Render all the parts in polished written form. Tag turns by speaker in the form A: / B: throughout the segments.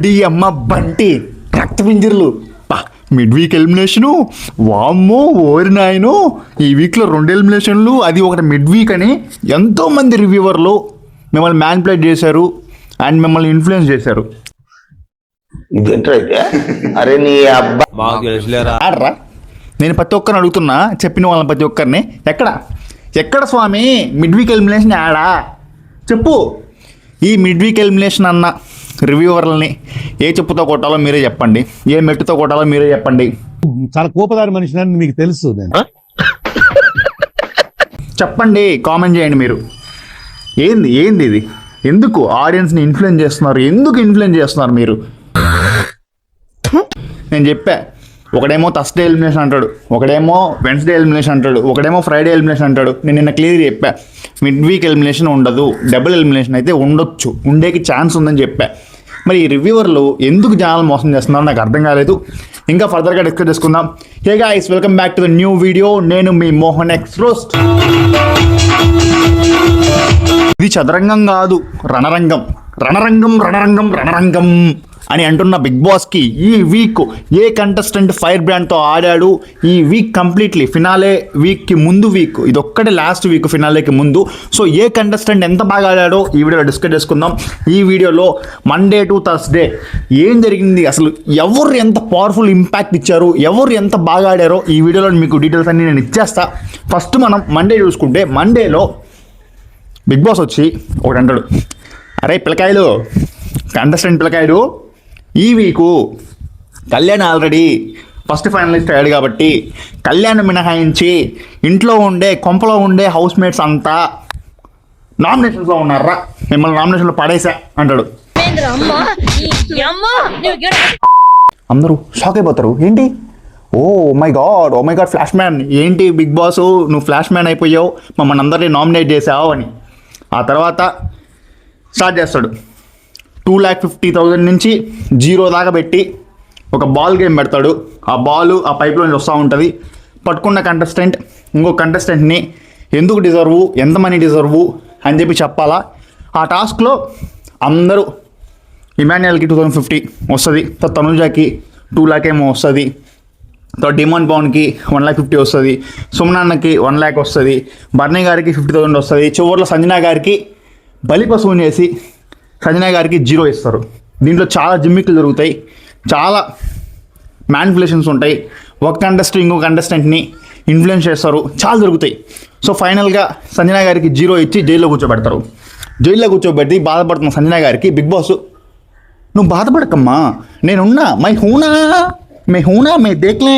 A: ఓడి అమ్మ Bunty రక్తపింజర్లు mid week elimination వామ్మో ఓరి నాయను. ఈ వీక్లో 2 ఎలిమినేషన్లు, అది ఒకటి మిడ్ వీక్ అని ఎంతోమంది రివ్యూవర్లు మిమ్మల్ని మ్యానిపులేట్ చేశారు అండ్ మిమ్మల్ని ఇన్ఫ్లుయెన్స్ చేశారు.
B: అరే నీ అబ్బా
A: ఆడరా, నేను ప్రతి ఒక్కరిని అడుగుతున్నా, చెప్పిన వాళ్ళని ప్రతి ఒక్కరిని, ఎక్కడ స్వామి మిడ్ వీక్ ఎలిమినేషన్ ఆడా చెప్పు. ఈ మిడ్ వీక్ ఎలిమినేషన్ అన్న రివ్యూవర్లని ఏ చెప్పుతో కొట్టాలో మీరే చెప్పండి, ఏ మెట్టుతో కొట్టాలో మీరే చెప్పండి.
C: చాలా కోపదారి మనిషి అని మీకు తెలుసు. నేను
A: చెప్పండి, కామెంట్ చేయండి మీరు. ఏంది ఇది? ఎందుకు ఆడియన్స్ని ఇన్ఫ్లుయెన్స్ చేస్తున్నారు? ఎందుకు ఇన్ఫ్లుయెన్స్ చేస్తున్నారు మీరు? నేను చెప్పా, ఒకడేమో థర్స్డే ఎలిమినేషన్ అంటాడు, ఒకడేమో వెన్స్డే ఎలిమినేషన్ అంటాడు, ఒకడేమో ఫ్రైడే ఎలిమినేషన్ అంటాడు. నేను నిన్న క్లియర్ చెప్పా, మిడ్ వీక్ ఎలిమినేషన్ ఉండదు, డబుల్ ఎలిమినేషన్ అయితే ఉండొచ్చు, ఉండేకి ఛాన్స్ ఉందని చెప్పా. మరి ఈ రివ్యూవర్లు ఎందుకు జనాలు మోసం చేస్తున్నారో నాకు అర్థం కాలేదు. ఇంకా ఫర్దర్గా డిస్కస్ చేసుకుందాం. Hey guys, welcome back to the new video. నేను మీ మోహన్ ఎక్స్ రోస్ట్. ఇది చదరంగం కాదు, రణరంగం అని అంటున్న బిగ్ బాస్కి ఈ వీక్ ఏ కంటెస్టెంట్ ఫైర్ బ్రాండ్తో ఆడాడు, ఈ వీక్ కంప్లీట్లీ ఫినాలే వీక్కి ముందు వీక్, ఇది ఒక్కటే లాస్ట్ వీక్ ఫినాలేకి ముందు. సో ఏ కంటెస్టెంట్ ఎంత బాగా ఆడాడో ఈ వీడియోలో డిస్కస్ చేసుకుందాం. ఈ వీడియోలో మండే టు థర్స్డే ఏం జరిగింది, అసలు ఎవరు ఎంత పవర్ఫుల్ ఇంపాక్ట్ ఇచ్చారు, ఎవరు ఎంత బాగా ఆడారో ఈ వీడియోలో మీకు డీటెయిల్స్ అన్ని నేను ఇచ్చేస్తా. ఫస్ట్ మనం మండే చూసుకుంటే, మండేలో బిగ్ బాస్ వచ్చి ఒకటి అంటాడు, అరే పిల్లకాయలు, కంటెస్టెంట్ పిల్లకాయలు, ఈ week Kalyan already first finalist అయ్యాడు కాబట్టి కళ్యాణ్ మినహాయించి ఇంట్లో ఉండే కొంపలో ఉండే హౌస్ మేట్స్ అంతా నామినేషన్స్లో ఉన్నారా, మిమ్మల్ని నామినేషన్లో పడేసా అంటాడు. అందరూ షాక్ అయిపోతారు. ఏంటి, oh my god flash man, ఏంటి బిగ్ బాస్ నువ్వు ఫ్లాష్ మ్యాన్ అయిపోయావు, మమ్మల్ని అందరినీ నామినేట్ చేసావు అని. ఆ తర్వాత స్టార్ట్ చేస్తాడు. 2,50,000 నుంచి 0 దాకా పెట్టి ఒక బాల్ గేమ్ పెడతాడు. ఆ బాల్ ఆ పైప్లో నుంచి వస్తూ ఉంటుంది. పట్టుకున్న కంటెస్టెంట్ ఇంకో కంటెస్టెంట్ని ఎందుకు డిజర్వు, ఎంత మనీ డిజర్వు అని చెప్పి చెప్పాలా. ఆ టాస్క్లో అందరూ, ఇమాన్యుయల్కి 2,050 వస్తుంది, తనుజాకి 2 lakh ఏమో వస్తుంది, డిమాండ్ పవన్కి 1,50,000 వస్తుంది, సుమనాన్నకి 1 lakh వస్తుంది, బర్నీ గారికి 50,000 వస్తుంది. చివరిలో సంజనా గారికి బలి పశువుని చేసి సంజనా గారికి 0 ఇస్తారు. దీంట్లో చాలా జిమ్మిక్లు జరుగుతాయి, చాలా మ్యానిపులేషన్స్ ఉంటాయి, ఒక కంటెస్టెంట్ ఇంకో కంటెస్టెంట్ని ఇన్ఫ్లుయెన్స్ చేస్తారు, చాలా జరుగుతాయి. సో ఫైనల్గా సంజనా గారికి 0 ఇచ్చి జైల్లో కూర్చోబెడతారు. జైల్లో కూర్చోబెట్టి బాధపడుతున్న సంజనా గారికి బిగ్ బాస్, నువ్వు బాధపడకమ్మా, నేనున్నా, మై హూనా మే దేఖ్నే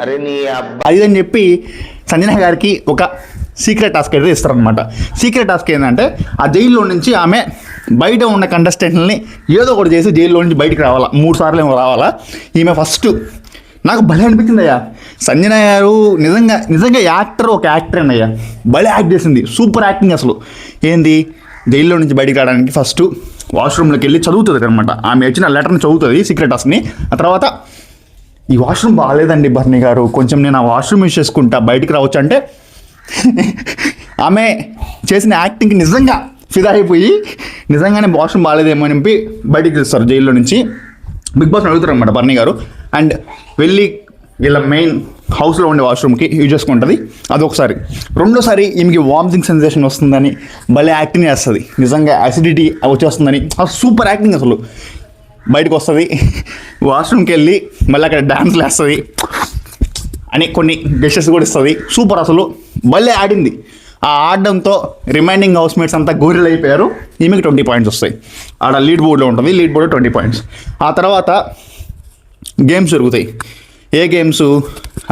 B: అరే నీ అబ్బా
A: అది అని చెప్పి సంజనా గారికి ఒక సీక్రెట్ టాస్క్ అయితే ఇస్తారనమాట. సీక్రెట్ టాస్క్ ఏంటంటే, ఆ జైల్లో నుంచి ఆమె బయట ఉన్న కంటెస్టెంట్ని ఏదో ఒకటి చేసి జైల్లో నుంచి బయటికి రావాలా, 3 సార్లు ఏమో రావాలా. ఈమె ఫస్ట్ నాకు భలే అనిపించింది అయ్యా, సంజన గారు నిజంగా యాక్టర్, ఒక యాక్టర్ అయ్యా, భలే యాక్ట్ చేసింది, సూపర్ యాక్టింగ్ అసలు. ఏంది, జైల్లో నుంచి బయటికి రావడానికి ఫస్ట్ వాష్రూమ్లోకి వెళ్ళి చదువుతుంది అనమాట. ఆమె వచ్చిన లెటర్ని చదువుతుంది, సీక్రెట్ టాస్క్ని. ఆ తర్వాత, ఈ వాష్రూమ్ బాగాలేదండి బర్నీ గారు, కొంచెం నేను ఆ వాష్రూమ్ యూజ్ చేసుకుంటా, బయటికి రావచ్చు అంటే ఆమె చేసిన యాక్టింగ్కి నిజంగా ఫిదా అయిపోయి నిజంగానే వాష్రూమ్ బాగాలేదేమో అని చెప్పి బయటికి తీస్తారు జైల్లో నుంచి. బిగ్ బాస్ని అడుగుతారు అనమాట బర్నీ గారు, అండ్ వెళ్ళి వీళ్ళ మెయిన్ హౌస్లో ఉండే వాష్రూమ్కి యూజ్ చేసుకుంటుంది. అదొకసారి. రెండోసారి ఈమెకి వామిటింగ్ సెన్సేషన్ వస్తుందని భలే యాక్టింగ్ చేస్తుంది, నిజంగా యాసిడిటీ వచ్చేస్తుందని, సూపర్ యాక్టింగ్ అసలు. బయటకు వస్తుంది, వాష్రూమ్కి వెళ్ళి మళ్ళీ అక్కడ డ్యాన్స్లు వేస్తుంది అని కొన్ని గెస్టెస్ కూడా ఇస్తుంది. సూపర్ అసలు, భలే ఆడింది. ఆ ఆడడంతో రిమైనింగ్ హౌస్ మేట్స్ అంతా గోరెలు అయిపోయారు. ఈమెకి 20 points వస్తాయి. ఆడ లీడ్ బోర్డులో ఉంటుంది, లీడ్ బోర్డు 20 points. ఆ తర్వాత గేమ్స్ జరుగుతాయి. ఏ గేమ్స్,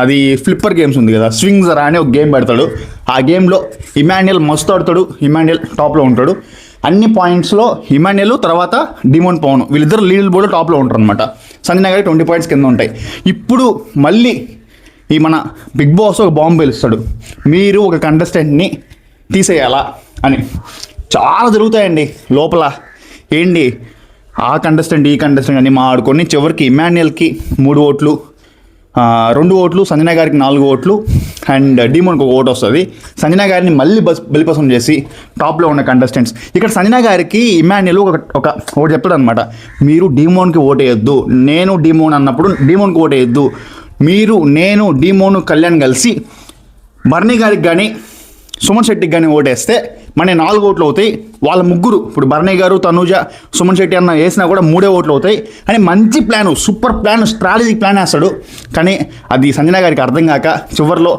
A: అది ఫ్లిప్పర్ గేమ్స్ ఉంది కదా, స్వింగ్ జరా అని ఒక గేమ్ పెడతాడు. ఆ గేమ్లో ఇమాన్యుయల్ మస్తు ఆడతాడు, ఇమాన్యుయల్ టాప్లో ఉంటాడు. అన్ని పాయింట్స్లో ఇమాన్యుయల్, తర్వాత డిమాండ్ పవన్, వీళ్ళిద్దరు లీడ్ బోర్డు టాప్లో ఉంటారు అనమాట. సంజనా గారికి 20 points కింద ఉంటాయి. ఇప్పుడు మళ్ళీ ఈ మన బిగ్ బాస్ ఒక బాంబు పేలుస్తాడు, మీరు ఒక కంటెస్టెంట్ని తీసేయాలా అని. చాలా జరుగుతాయండి లోపల. ఏంటి, ఆ కంటెస్టెంట్ ఈ కంటెస్టెంట్ అని మాడుకొని చివరికి ఇమాన్యుయల్కి 3 ఓట్లు, 2 ఓట్లు, సంజన గారికి 4 ఓట్లు అండ్ డీమోన్కి 1 ఓటు వస్తుంది. సంజన గారిని మళ్ళీ బలిపసం చేసి టాప్లో ఉన్న కంటెస్టెంట్స్. ఇక్కడ సంజన గారికి ఇమాన్యుల్ ఒకటి చెప్తాడు అనమాట, మీరు డీమోన్కి ఓటు వేయద్దు, నేను డీమోన్ అన్నప్పుడు డీమోన్కి ఓటు వేయద్దు, మీరు నేను డీమోన్ కళ్యాణ్ కలిసి బర్నీ గారికి కానీ సుమన్ శెట్టికి కానీ ఓటేస్తే మన 4 ఓట్లు అవుతాయి. వాళ్ళ ముగ్గురు ఇప్పుడు బర్నీ గారు, తనూజ, సుమన్ శెట్టి అన్న వేసినా కూడా 3 ఓట్లు అవుతాయి అని మంచి plan, super plan, strategic plan వేస్తాడు. కానీ అది సంజన గారికి అర్థం కాక చివరిలో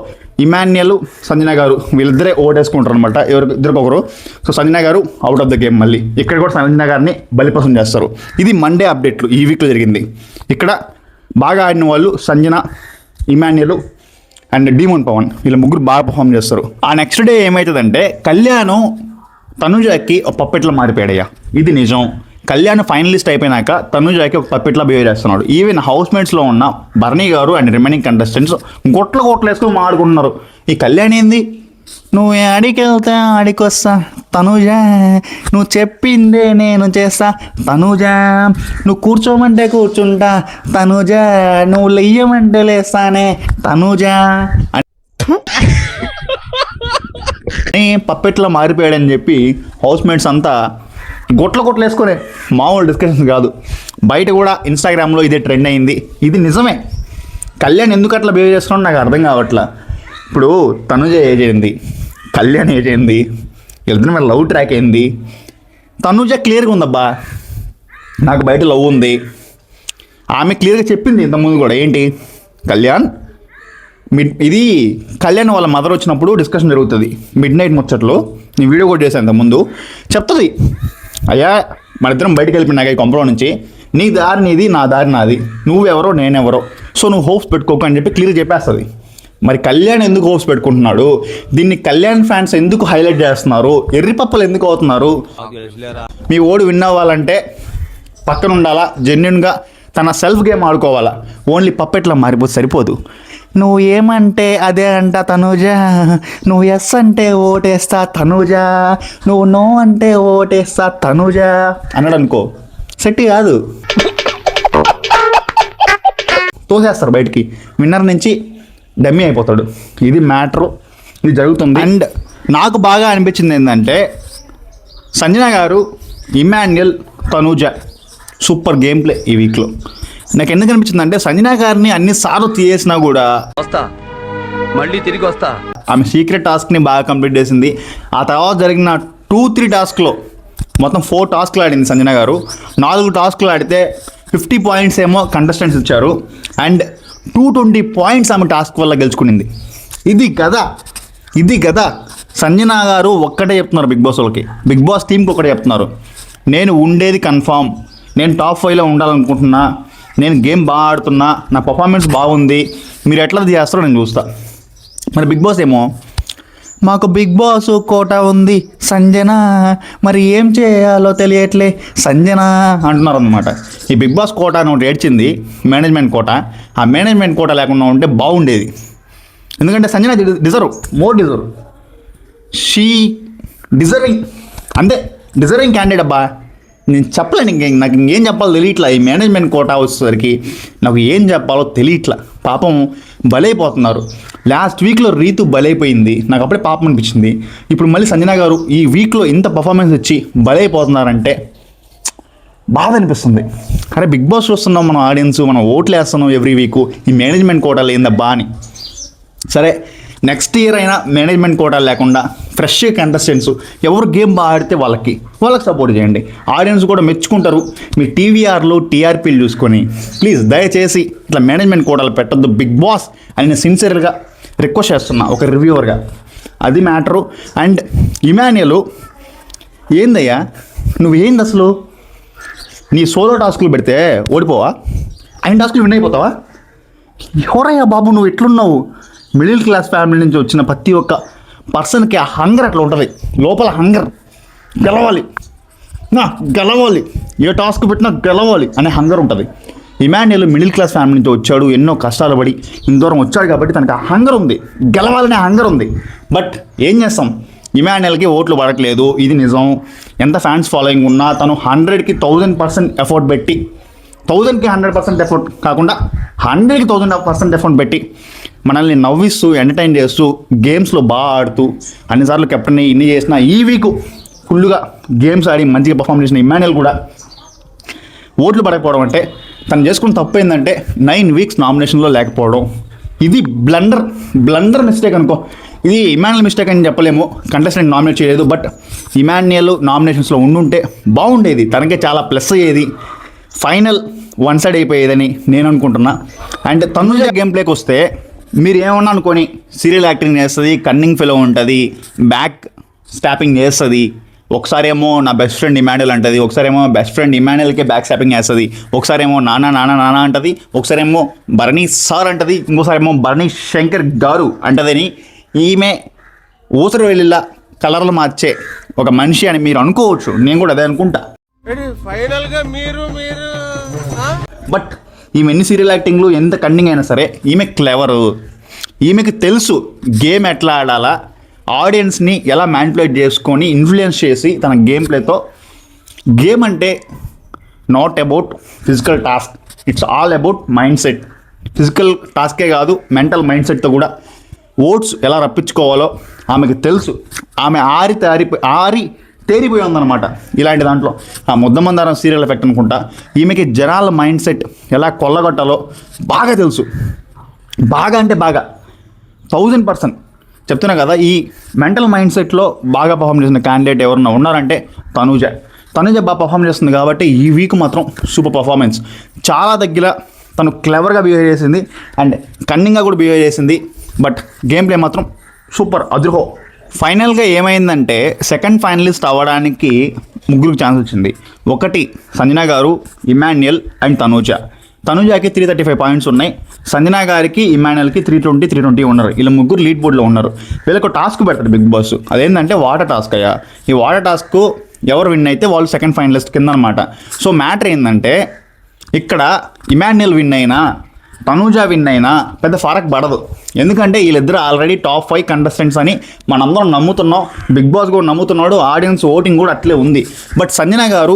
A: ఇమాన్యుల్, సంజన గారు వీళ్ళిద్దరే ఓటేసుకుంటారు అనమాట, ఇద్దరికొకరు. సో సంజన గారు అవుట్ ఆఫ్ ద గేమ్. మళ్ళీ ఇక్కడ కూడా సంజన గారిని బలిపసం చేస్తారు. ఇది మండే అప్డేట్లు ఈ వీక్లో జరిగింది. ఇక్కడ బాగా ఆడిన వాళ్ళు Sanjana, Emmanuel and demon Pavan, వీళ్ళ ముగ్గురు బాగా పర్ఫామ్ చేస్తారు. ఆ నెక్స్ట్ డే ఏమవుతుందంటే కళ్యాణ్ తనుజాకి ఒక పప్పెట్లా మారిపోయాడయ్యా. ఇది నిజం. కళ్యాణ్ ఫైనలిస్ట్ అయిపోయినాక తనుజాకి ఒక పప్పెట్లా బిహేవ్ చేస్తున్నాడు. ఈవెన్ హౌస్మేట్స్లో ఉన్న బర్నీ గారు అండ్ రిమైనింగ్ కంటెస్టెంట్స్ గొట్లు వేసుకుని మాడుకుంటున్నారు. ఈ కళ్యాణ్ ఏంది, నువ్వు ఆడికి వెళ్తా ఆడికి వస్తా తనుజ, నువ్వు చెప్పిందే నేను చేస్తా తనుజ, నువ్వు కూర్చోమంటే కూర్చుంటా తనుజ, నువ్వు లెయ్యమంటే లేస్తానే తనుజ అని పప్పెట్లో మారిపోయాడని చెప్పి హౌస్మేట్స్ అంతా గొట్లు వేసుకునే మామూలు డిస్కషన్స్ కాదు. బయట కూడా ఇన్స్టాగ్రామ్లో ఇదే ట్రెండ్ అయింది. ఇది నిజమే. కళ్యాణ్ ఎందుకు అట్లా బిహేవ్ చేస్తున్నాడు నాకు అర్థం కావట్లా. ఇప్పుడు తనుజ ఏజ్ అయింది, కళ్యాణ్ ఏజ్ అయింది, వెళ్తున్న మన లవ్ ట్రాక్ అయింది. తనుజ క్లియర్గా ఉందబ్బా, నాకు బయట లవ్ ఉంది. ఆమె క్లియర్గా చెప్పింది ఇంతకుముందు కూడా, ఏంటి కళ్యాణ్ ఇది కళ్యాణ్ వాళ్ళ మదర్ వచ్చినప్పుడు డిస్కషన్ జరుగుతుంది మిడ్ నైట్ ముచ్చట్లో. నేను వీడియో కూడా చేశాను ఇంతకుముందు. చెప్తుంది, అయ్యా మన ఇద్దరం బయటకు వెళ్ళిపోయినాక ఈ కొంపలో నుంచి, నీ దారి నీది, నా దారి నాది, నువ్వెవరో నేనెవరో, సో నువ్వు హోప్స్ పెట్టుకోకు అని చెప్పి క్లియర్ చెప్పేస్తుంది. మరి కళ్యాణ్ ఎందుకు హోప్స్ పెట్టుకుంటున్నాడు, దీన్ని కళ్యాణ్ ఫ్యాన్స్ ఎందుకు హైలైట్ చేస్తున్నారు, ఎర్రిపప్పలు ఎందుకు అవుతున్నారు? మీ ఓడి విన్ అవ్వాలంటే పక్కన ఉండాలా, జెన్యున్గా తన సెల్ఫ్ గేమ్ ఆడుకోవాలా. ఓన్లీ పప్పెట్లా మారిపోతే సరిపోదు. నువ్వు ఏమంటే అదే అంట తనూజ, నువ్వు ఎస్ అంటే ఓటేస్తా తనూజ, నువ్వు నో అంటే ఓటేస్తా తనూజ అన్నాడు అనుకో, సెట్ కాదు, తోసేస్తారు బయటికి. విన్నర్ నుంచి డమ్మీ అయిపోతాడు. ఇది మ్యాటరు, ఇది జరుగుతుంది. అండ్ నాకు బాగా అనిపించింది ఏంటంటే సంజన గారు, Emmanuel, Tanuja super game play ఈ వీక్లో. నాకు ఎందుకు అనిపించింది అంటే సంజన గారిని అన్నిసార్లు తీసేసినా కూడా
D: మళ్ళీ తిరిగి వస్తా,
A: ఆమె సీక్రెట్ టాస్క్ని బాగా కంప్లీట్ చేసింది. ఆ తర్వాత జరిగిన 2-3 టాస్క్లో మొత్తం 4 టాస్క్లు ఆడింది సంజన గారు. 4 టాస్క్లు ఆడితే 50 పాయింట్స్ ఏమో కంటెస్టెంట్స్ ఇచ్చారు అండ్ 220 పాయింట్స్ ఆమె టాస్క్ వల్ల గెలుచుకునింది. ఇది కదా సంజన గారు ఒక్కటే చెప్తున్నారు బిగ్ బాస్ వాళ్ళకి, బిగ్ బాస్ టీంకి ఒకటే చెప్తున్నారు, నేను ఉండేది కన్ఫామ్, నేను టాప్ 5లో ఉండాలనుకుంటున్నా, నేను గేమ్ బాగా ఆడుతున్నా, నా పర్ఫార్మెన్స్ బాగుంది, మీరు ఎట్లా చేస్తారో నేను చూస్తా. మరి బిగ్ బాస్ ఏమో మాకు బిగ్ బాస్ కోట ఉంది సంజన, మరి ఏం చేయాలో తెలియట్లే సంజన అంటున్నారు అనమాట. ఈ బిగ్ బాస్ కోట అని ఒకటి ఏడ్చింది, మేనేజ్మెంట్ కోట. ఆ మేనేజ్మెంట్ కోట లేకుండా ఉంటే బాగుండేది. ఎందుకంటే Sanjana more deserve, she deserving, అంతే డిజర్వింగ్ క్యాండిడేట్ అబ్బా. నేను చెప్పలేను, నాకు ఇంకేం చెప్పాలో తెలియట్లా. ఈ మేనేజ్మెంట్ కోటా వచ్చేసరికి నాకు ఏం చెప్పాలో తెలియట్లా. పాపం బలైపోతున్నారు. లాస్ట్ వీక్లో రీతు బలైపోయింది, నాకు అప్పుడే పాపం అనిపించింది. ఇప్పుడు మళ్ళీ సంజన గారు ఈ వీక్లో ఇంత పర్ఫార్మెన్స్ ఇచ్చి బలైపోతున్నారంటే బాధ అనిపిస్తుంది. అరే బిగ్ బాస్ చూస్తున్నాం మనం, ఆడియన్స్ మనం ఓట్లు వేస్తున్నాం ఎవ్రీ వీకు, ఈ మేనేజ్మెంట్ కోటాలు ఏందబ్బా అని. సరే నెక్స్ట్ ఇయర్ అయినా మేనేజ్మెంట్ కోటా లేకుండా ఫ్రెష్ కంటెస్టెంట్స్ ఎవరు గేమ్ బాగా ఆడితే వాళ్ళకి సపోర్ట్ చేయండి. ఆడియన్స్ కూడా మెచ్చుకుంటారు. మీ టీవీఆర్లు టీఆర్పీలు చూసుకొని ప్లీజ్ దయచేసి ఇట్లా మేనేజ్మెంట్ కోటాలు పెట్టద్దు బిగ్ బాస్ అని నేను సిన్సియర్గా రిక్వెస్ట్ చేస్తున్నా ఒక రివ్యూవర్గా. అది మ్యాటరు. అండ్ ఇమాన్యుల్ ఏందయ్యా నువ్వేంది అసలు, నీ సోలో టాస్కులు పెడితే ఓడిపోవా, ఆయన టాస్కులు విన్ అయిపోతావా? ఎవరయ్యా బాబు నువ్వు ఎట్లున్నావు? మిడిల్ క్లాస్ ఫ్యామిలీ నుంచి వచ్చిన ప్రతి ఒక్క పర్సన్కి ఆ హంగర్ అట్లా ఉంటుంది, లోపల హంగర్, గెలవాలి, ఏ టాస్క్ పెట్టినా గెలవాలి అనే హంగర్ ఉంటుంది. ఇమాన్యుల్ మిడిల్ క్లాస్ ఫ్యామిలీ నుంచి వచ్చాడు, ఎన్నో కష్టాలు పడి ఇంత దూరం వచ్చాడు కాబట్టి తనకు ఆ హంగర్ ఉంది, గెలవాలనే హంగర్ ఉంది. బట్ ఏం చేస్తాం, ఇమాన్యుల్కి ఓట్లు పడట్లేదు, ఇది నిజం. ఎంత ఫ్యాన్స్ ఫాలోయింగ్ ఉన్నా తను 100కి 1000% ఎఫర్ట్ పెట్టి, 1000కి 100% ఎఫర్ట్ కాకుండా 100కి 1000% ఎఫర్ట్ పెట్టి మనల్ని నవ్విస్తూ ఎంటర్టైన్ చేస్తూ గేమ్స్లో బాగా ఆడుతూ అన్నిసార్లు కెప్టెన్ ఇన్ని చేసిన ఈ వీక్ ఫుల్గా గేమ్స్ ఆడి మంచిగా పర్ఫామ్ చేసిన ఇమాన్యుయల్ కూడా ఓట్లు పడకపోవడం అంటే తను చేసుకున్న తప్పు ఏంటంటే 9 వీక్స్ నామినేషన్లో లేకపోవడం. ఇది బ్లండర్ మిస్టేక్ అనుకో. ఇది ఇమాన్యుయల్ మిస్టేక్ అని చెప్పలేము, కంటెస్టెంట్ నామినేట్ చేయలేదు. బట్ ఇమాన్యుయల్ నామినేషన్స్లో ఉండుంటే బాగుండేది, తనకే చాలా ప్లస్ అయ్యేది. ఫైనల్ వన్ సైడ్ అయిపోయేదని నేను అనుకుంటున్నా. అండ్ తనుజ గేమ్ ప్లేకి వస్తే మీరు ఏమన్నా అనుకొని సీరియల్ యాక్టింగ్ చేస్తుంది, కన్నింగ్ ఫెలో ఉంటుంది, బ్యాక్ స్టాపింగ్ చేస్తుంది. ఒకసారేమో నా బెస్ట్ ఫ్రెండ్ ఇమాన్యుయల్ అంటది, ఒకసారేమో బెస్ట్ ఫ్రెండ్ ఇమాన్యుయల్కే బ్యాక్ స్టాపింగ్ చేస్తుంది, ఒకసారేమో నానా అంటది, ఒకసారేమో భరణి సార్ అంటది, ఇంకోసారేమో భరణి శంకర్ గారు అంటదని ఈమె ఊసరు వెళ్ళిలా కలర్లు మార్చే ఒక మనిషి అని మీరు అనుకోవచ్చు. నేను కూడా అదే అనుకుంటా. బట్ ఈమె ఎన్ని సీరియల్ యాక్టింగ్లు ఎంత కన్నింగ్ అయినా సరే ఈమె క్లెవరు. ఈమెకి తెలుసు గేమ్ ఎట్లా ఆడాలా, ఆడియన్స్ని ఎలా మ్యానిపులేట్ చేసుకొని ఇన్ఫ్లుయెన్స్ చేసి తన గేమ్ ప్లేతో. గేమ్ అంటే not about physical task, it's all about mindset. Physical టాస్కే కాదు, మెంటల్ మైండ్ సెట్తో కూడా ఓట్స్ ఎలా రప్పించుకోవాలో ఆమెకు తెలుసు. ఆమె ఆరి తేరిపోయి ఉందన్నమాట ఇలాంటి దాంట్లో. ఆ ముద్దమందారం సీరియల్ ఎఫెక్ట్ అనుకుంటా. ఈమెకి జనాల మైండ్ సెట్ ఎలా కొల్లగొట్టాలో బాగా తెలుసు. బాగా అంటే బాగా 1000% చెప్తున్నా కదా. ఈ మెంటల్ మైండ్ సెట్లో బాగా పర్ఫామ్ చేసిన క్యాండిడేట్ ఎవరన్నా ఉన్నారంటే తనుజ బాగా పర్ఫామ్ చేస్తుంది. కాబట్టి ఈ వీక్ మాత్రం సూపర్ పర్ఫార్మెన్స్. చాలా దగ్గర తను క్లెవర్గా బిహేవ్ చేసింది అండ్ కన్నింగ్గా కూడా బిహేవ్ చేసింది. బట్ గేమ్ ప్లే మాత్రం సూపర్ అద్రుహో. ఫైనల్గా ఏమైందంటే సెకండ్ ఫైనలిస్ట్ అవ్వడానికి ముగ్గురికి ఛాన్స్ వచ్చింది. ఒకటి సంజన గారు, ఇమాన్యుయల్ అండ్ తనుజాకి 335 పాయింట్స్ ఉన్నాయి. సంజన గారికి, ఇమాన్యుయల్కి 320 ఉన్నారు. వీళ్ళు ముగ్గురు లీడ్ బోర్డ్లో ఉన్నారు. వీళ్ళకు టాస్క్ పెడతాడు బిగ్ బాస్. అదేంటంటే వాటర్ టాస్క్ అయ్యా. ఈ వాటర్ టాస్క్ ఎవరు విన్ అయితే వాళ్ళు సెకండ్ ఫైనలిస్ట్ కింద అనమాట. సో మ్యాటర్ ఏంటంటే ఇక్కడ ఇమాన్యుయల్ విన్ అయినా తనుజ విన్ అయినా పెద్ద ఫరక్ పడదు. ఎందుకంటే వీళ్ళిద్దరు ఆల్రెడీ టాప్ 5 కంటెస్టెంట్స్ అని మనందరం నమ్ముతున్నాం. బిగ్ బాస్ కూడా నమ్ముతున్నాడు, ఆడియన్స్ ఓటింగ్ కూడా అట్లే ఉంది. బట్ సంజన గారు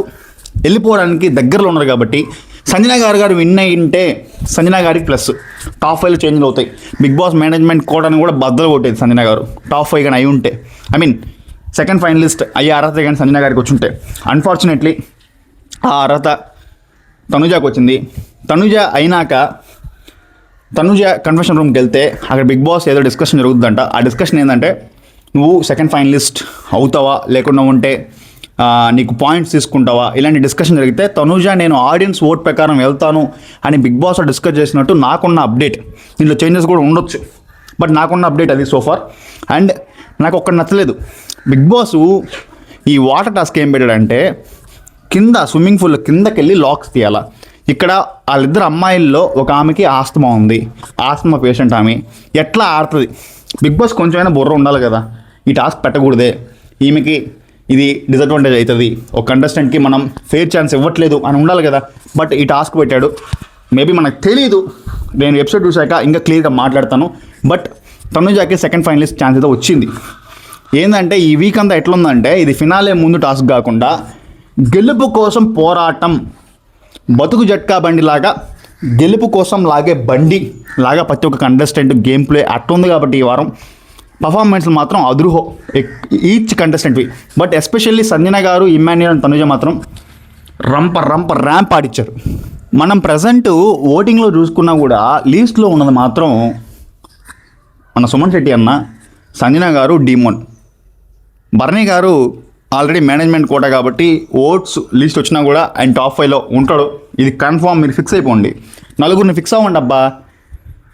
A: వెళ్ళిపోవడానికి దగ్గరలో ఉన్నారు కాబట్టి సంజన గారు విన్ అయింటే సంజన గారికి ప్లస్ టాప్ 5 చేంజ్ అవుతాయి. బిగ్ బాస్ మేనేజ్మెంట్ కోటాన్ని కూడా బద్దలు కొట్టేది సంజన గారు టాప్ 5 కానీ అయి ఉంటే. ఐ మీన్ సెకండ్ ఫైనలిస్ట్ అయ్యే అర్హత కానీ సంజన గారికి వచ్చి ఉంటే. అన్ఫార్చునేట్లీ ఆ అర్హత తనుజాకు వచ్చింది. తనుజ కన్ఫెషన్ రూమ్కి వెళ్తే అక్కడ బిగ్ బాస్ ఏదో డిస్కషన్ జరుగుతుందంట. ఆ డిస్కషన్ ఏంటంటే నువ్వు సెకండ్ ఫైనలిస్ట్ అవుతావా లేకుండా ఉంటే నీకు పాయింట్స్ తీసుకుంటావా, ఇలాంటి డిస్కషన్ జరిగితే తనుజ నేను ఆడియన్స్ ఓట్ ప్రకారం వెళ్తాను అని బిగ్ బాస్లో డిస్కస్ చేసినట్టు నాకున్న అప్డేట్. దీంట్లో చేంజెస్ కూడా ఉండొచ్చు, బట్ నాకున్న అప్డేట్ అది సోఫార్. అండ్ నాకు ఒక్కటి నచ్చలేదు, బిగ్ బాస్ ఈ వాటర్ టాస్క్ ఏం పెట్టాడంటే కింద స్విమ్మింగ్ పూల్ కిందకి వెళ్ళి లాక్స్ తీయాలా. ఇక్కడ వాళ్ళిద్దరు అమ్మాయిల్లో ఒక ఆమెకి ఆస్తమా ఉంది, ఆస్తమా పేషెంట్ ఆమె. ఎట్లా ఆడుతుంది? బిగ్ బాస్ కొంచెమైనా బుర్ర ఉండాలి కదా. ఈ టాస్క్ పెట్టకూడదే, ఈమెకి ఇది డిసడ్వాంటేజ్ అవుతుంది, ఒక కంటెస్టెంట్కి మనం ఫెయిర్ ఛాన్స్ ఇవ్వట్లేదు అని ఉండాలి కదా. బట్ ఈ టాస్క్ పెట్టాడు. మేబీ మనకు తెలీదు, నేను ఎపిసోడ్ చూశాక ఇంకా క్లియర్గా మాట్లాడతాను. బట్ తనుజాకి సెకండ్ ఫైనలిస్ట్ ఛాన్స్ అయితే వచ్చింది. ఏంటంటే ఈ వీక్ అంతా ఎట్లుందంటే ఇది ఫినాలే ముందు టాస్క్ కాకుండా గెలుపు కోసం పోరాటం, బతుకు జట్కా బండి లాగా గెలుపు కోసం లాగే బండి లాగా ప్రతి ఒక్క కంటెస్టెంట్ గేమ్ ప్లే అట్టుంది. కాబట్టి ఈ వారం పర్ఫార్మెన్స్లు మాత్రం అదురుహో ఈచ్ కంటెస్టెంట్వి. బట్ ఎస్పెషల్లీ సంజన గారు, ఇమాన్యుయల్ అండ్ తనుజ మాత్రం ర్యాంప్ ఆడిచ్చారు. మనం ప్రజెంట్ ఓటింగ్లో చూసుకున్నా కూడా లీస్ట్లో ఉన్నది మాత్రం మన సుమన్ శెట్టి అన్న, సంజన గారు, demon. Bharani garu already management quota కాబట్టి ఓట్స్ లిస్ట్ వచ్చినా కూడా ఆయన టాప్ 5లో ఉంటాడు. ఇది కన్ఫామ్, మీరు ఫిక్స్ అయిపోండి. నలుగురిని ఫిక్స్ అవ్వండి అబ్బా.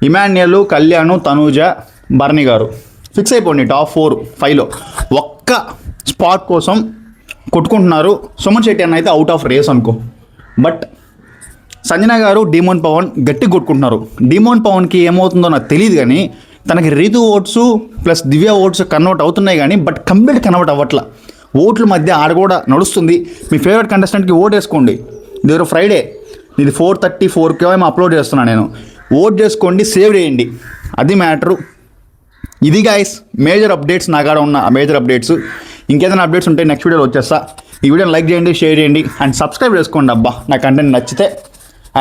A: ఇమాన్యుయల్, కళ్యాణ్, తనుజ, భరణి గారు ఫిక్స్ అయిపోండి టాప్ 4-5లో. ఒక్క స్పాట్ కోసం కొట్టుకుంటున్నారు. సుమన్ శెట్టి అన్న అయితే అవుట్ ఆఫ్ రేస్ అనుకో. బట్ సంజన గారు, డీమోన్ పవన్ గట్టి కొట్టుకుంటున్నారు. డీమోన్ పవన్కి ఏమవుతుందో నాకు తెలియదు కానీ తనకి రీతు ఓట్స్ ప్లస్ దివ్య ఓట్స్ కన్వర్ట్ అవుతున్నాయి కానీ బట్ కంప్లీట్ కన్వర్ట్ అవ్వట్ల. ఓట్ల మధ్య ఆడ కూడా నడుస్తుంది. మీ ఫేవరెట్ కంటెస్టెంట్కి ఓట్ వేసుకోండి. ఇది ఫ్రైడే, ఇది 4:34కి ఏమో అప్లోడ్ చేస్తున్నాను నేను. ఓట్ చేసుకోండి, సేవ్ చేయండి, అది మ్యాటరు. ఇది గైస్ మేజర్ అప్డేట్స్, నా కాడ ఉన్న మేజర్ అప్డేట్స్. ఇంకేదైనా అప్డేట్స్ ఉంటే నెక్స్ట్ వీడియోలో వచ్చేస్తా. ఈ వీడియోని లైక్ చేయండి, షేర్ చేయండి అండ్ సబ్స్క్రైబ్ చేసుకోండి అబ్బా నా కంటెంట్ నచ్చితే.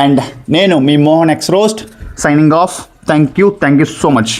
A: అండ్ నేను మీ Mohan X roast. Signing off. Thank you so much.